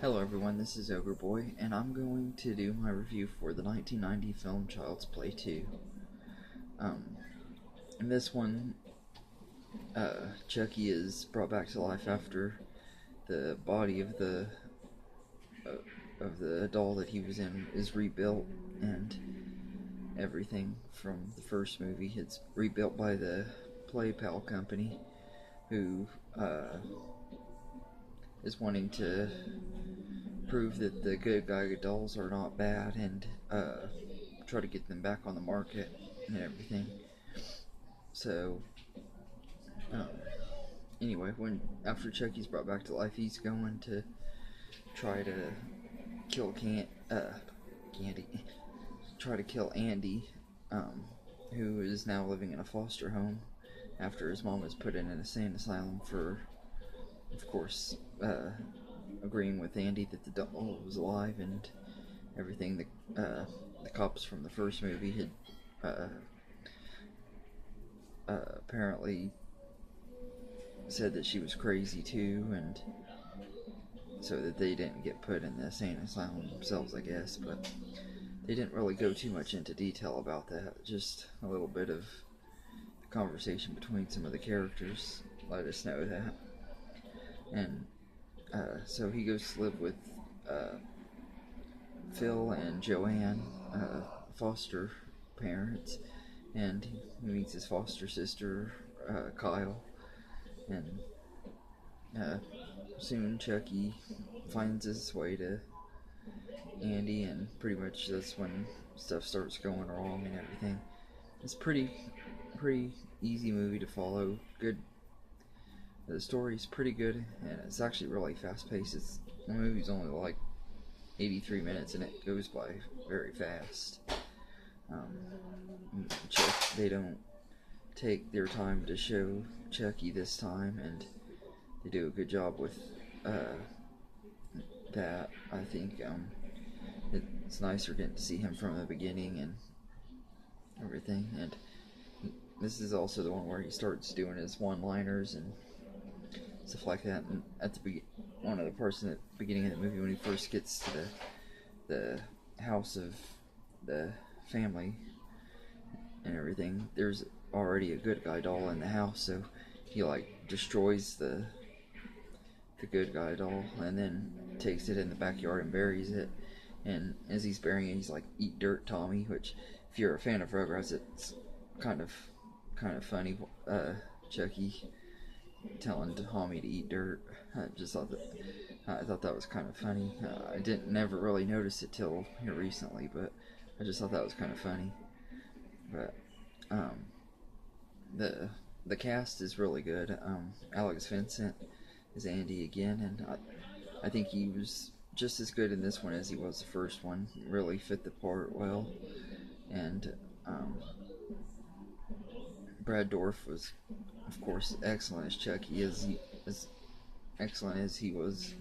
Hello everyone, this is Ogre Boy, and I'm going to do my review for the 1990 film Child's Play 2. In this one, Chucky is brought back to life after the body of the doll that he was in is rebuilt, and everything from the first movie. It's rebuilt by the PlayPal company, who is wanting to prove that the good guy dolls are not bad and try to get them back on the market and everything. So, um, anyway, when after Chucky's brought back to life, he's going to try to kill Candy, try to kill Andy, who is now living in a foster home after his mom was put in an insane asylum for, of course, agreeing with Andy that the doll was alive and everything. The cops from the first movie had apparently said that she was crazy too, and so that they didn't get put in the insane asylum themselves, I guess. But they didn't really go too much into detail about that. Just a little bit of conversation between some of the characters let us know that. And so he goes to live with Phil and Joanne, foster parents, and he meets his foster sister, Kyle, and soon Chucky finds his way to Andy, and pretty much that's when stuff starts going wrong and everything. It's pretty easy movie to follow. Good. The story's pretty good, and it's actually really fast paced. The movie's only like 83 minutes, and it goes by very fast. They don't take their time to show Chucky this time, and they do a good job with that. I think it's nicer getting to see him from the beginning and everything. And this is also the one where he starts doing his one-liners and stuff like that. And at the one of the parts in the beginning of the movie, when he first gets to the house of the family and everything, there's already a good guy doll in the house, so he like destroys the good guy doll and then takes it in the backyard and buries it. And as he's burying it, he's like, "Eat dirt, Tommy," which, if you're a fan of Rugrats, it's kind of funny. Chucky telling Tommy to eat dirt. I thought that was kind of funny. I didn't never really notice it till here recently, but I just thought that was kind of funny. But the cast is really good. Alex Vincent is Andy again, and I think he was just as good in this one as he was the first one. Really fit the part well, and Brad Dourif was, of course, excellent as Chucky, as excellent as he was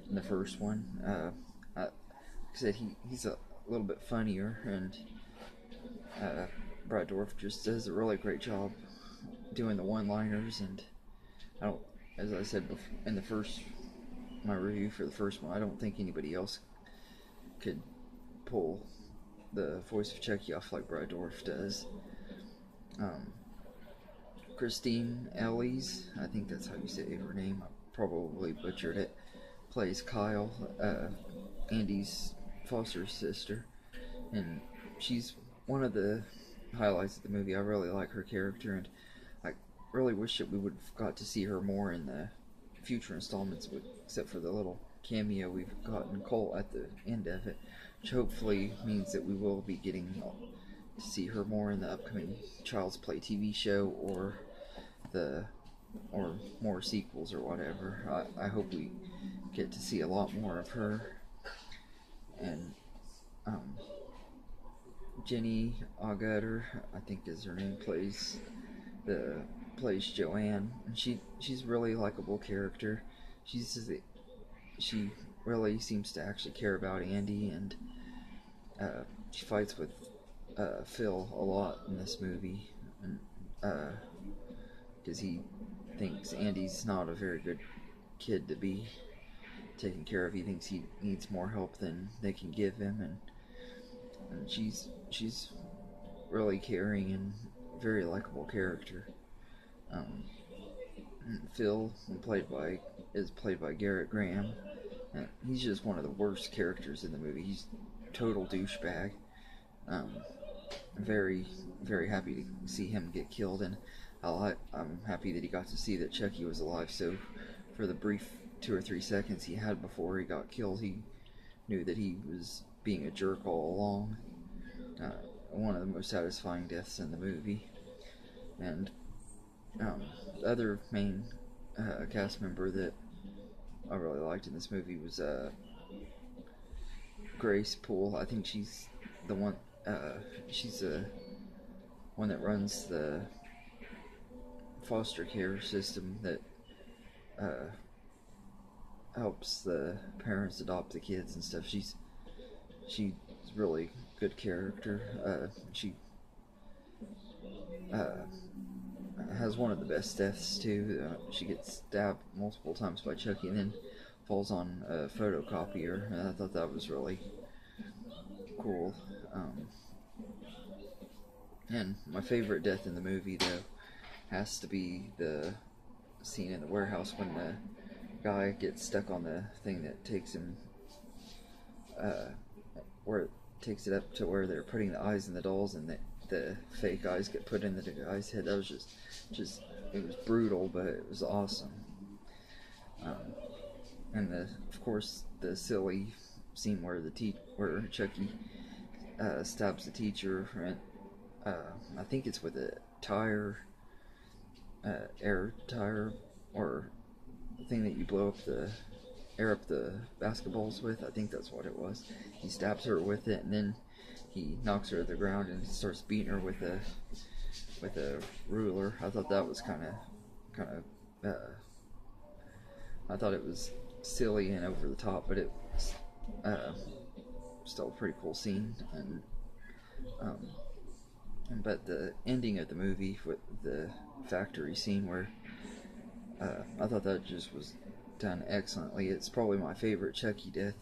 in the first one. Like I said, he's a little bit funnier, and Brad Dourif just does a really great job doing the one-liners. And I don't, as I said before, in my review for the first one, I don't think anybody else could pull the voice of Chucky off like Brad Dourif does. Christine Ellies, I think that's how you say her name, I probably butchered it, plays Kyle, Andy's foster sister, and she's one of the highlights of the movie. I really like her character, and I really wish that we would have got to see her more in the future installments, except for the little cameo we've gotten Cole at the end of it, which hopefully means that we will be getting to see her more in the upcoming Child's Play TV show, or more sequels or whatever. I hope we get to see a lot more of her. And Jenny Agutter, I think is her name, plays Joanne, and she's really likable character. She really seems to actually care about Andy, and she fights with Phil a lot in this movie, and because he thinks Andy's not a very good kid to be taken care of. He thinks he needs more help than they can give him, and she's really caring and very likable character. Um, Phil, is played by Garrett Graham, and he's just one of the worst characters in the movie. He's total douchebag. Um, very very happy to see him get killed, and I'm happy that he got to see that Chucky was alive. So for the brief 2 or 3 seconds he had before he got killed, he knew that he was being a jerk all along. One of the most satisfying deaths in the movie. And the other main cast member that I really liked in this movie was Grace Poole. I think she's the one. She's the one that runs the foster care system that helps the parents adopt the kids and stuff. She's really good character. She has one of the best deaths too. She gets stabbed multiple times by Chucky and then falls on a photocopier. And I thought that was really cool. And my favorite death in the movie, though, has to be the scene in the warehouse when the guy gets stuck on the thing that takes him, where it takes it up to where they're putting the eyes in the dolls, and the fake eyes get put in the guy's head. That was just it was brutal, but it was awesome. And of course, the silly scene where where Chucky stabs the teacher, and I think it's with a tire, air tire, or thing that you blow up air up the basketballs with. I think that's what it was. He stabs her with it, and then he knocks her to the ground and starts beating her with a ruler. I thought that was kind of I thought it was silly and over the top, but it was still a pretty cool scene. And but the ending of the movie with the factory scene, where I thought that just was done excellently. It's probably my favorite Chucky death.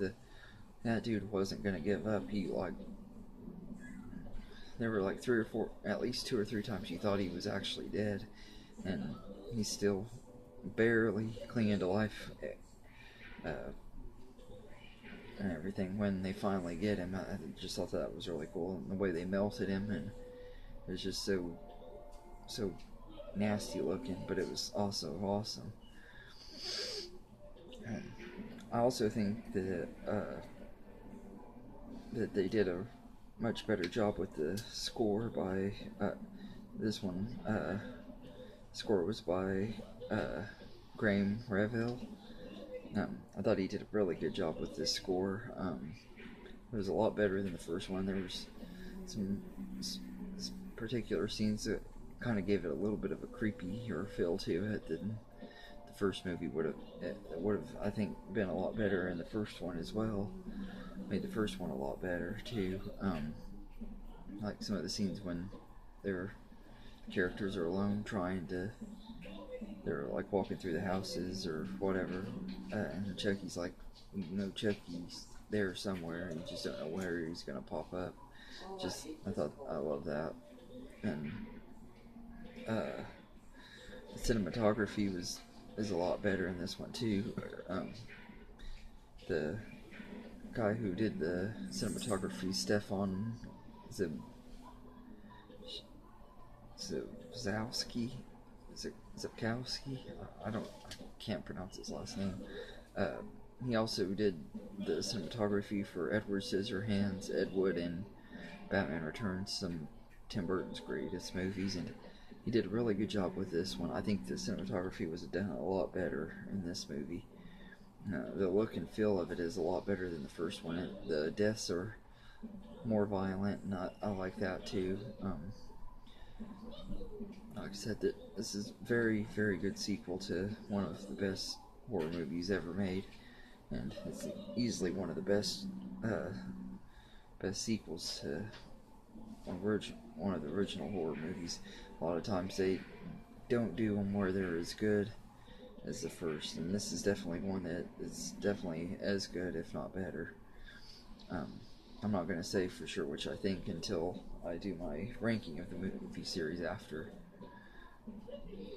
That dude wasn't gonna give up. There were like at least 2 or 3 times you thought he was actually dead, and he's still barely clinging to life, and everything. When they finally get him, I just thought that was really cool, and the way they melted him, and it was just so nasty looking, but it was also awesome. I also think that that they did a much better job with the score by this one. Score was by Graeme Revell. I thought he did a really good job with this score. It was a lot better than the first one. There was some particular scenes that kind of gave it a little bit of a creepier feel to it than the first movie would have. It would have, I think, been a lot better in the first one as well. Made the first one a lot better too. Like some of the scenes when their characters are alone they're like walking through the houses or whatever, and Chucky's like, Chucky's there somewhere, and you just don't know where he's gonna pop up. I love that. And the cinematography is a lot better in this one too. The guy who did the cinematography, Stefan Zabkowski. I can't pronounce his last name. He also did the cinematography for Edward Scissorhands, Ed Wood, and Batman Returns, some of Tim Burton's greatest movies, and he did a really good job with this one. I think the cinematography was done a lot better in this movie. The look and feel of it is a lot better than the first one. The deaths are more violent, and I like that too. Like I said, that this is very, very good sequel to one of the best horror movies ever made, and it's easily one of the best sequels to one of the original horror movies. A lot of times they don't do them where they're as good as the first, and this is definitely one that is definitely as good, if not better. Um, I'm not going to say for sure which I think until I do my ranking of the movie series after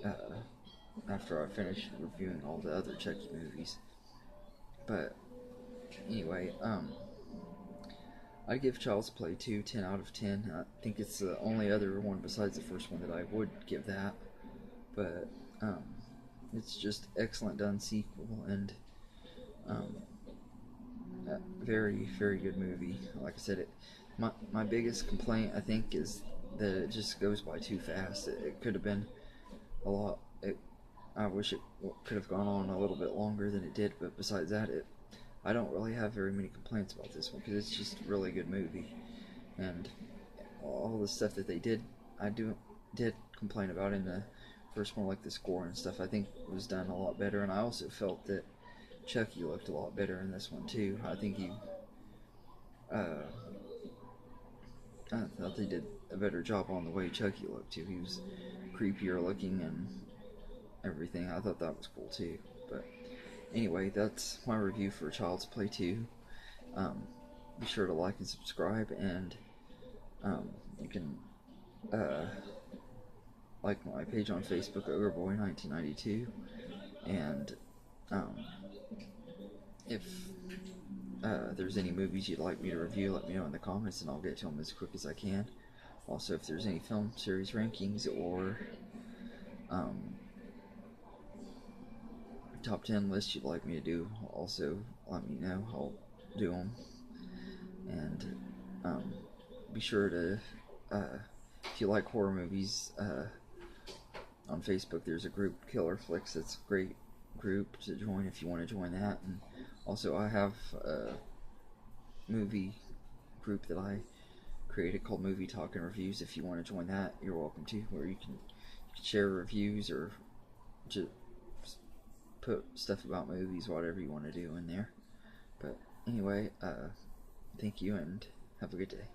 I finish reviewing all the other Chucky movies. But anyway, I give Child's Play 2 10 out of 10. I think it's the only other one besides the first one that I would give that. But it's just excellent done sequel, and a very, very good movie. Like I said, my biggest complaint, I think, is that it just goes by too fast. It could have been a lot. I wish it could have gone on a little bit longer than it did, but besides that, I don't really have very many complaints about this one, because it's just a really good movie. And all the stuff that they did, I did complain about in the first one, like the score and stuff, I think was done a lot better. And I also felt that Chucky looked a lot better in this one too. I think I thought they did a better job on the way Chucky looked too. He was creepier looking and everything. I thought that was cool too. But anyway, that's my review for Child's Play 2. Be sure to like and subscribe, and you can like my page on Facebook, OgreBoy1992, and if there's any movies you'd like me to review, let me know in the comments, and I'll get to them as quick as I can. Also, if there's any film series rankings or top 10 lists you'd like me to do, also let me know. I'll do them. And be sure to, if you like horror movies, on Facebook there's a group, Killer Flicks. That's a great group to join if you want to join that. And also I have a movie group that I created called Movie Talk and Reviews. If you want to join that, you're welcome to, where you can share reviews or just put stuff about movies, whatever you want to do in there. But anyway, thank you and have a good day.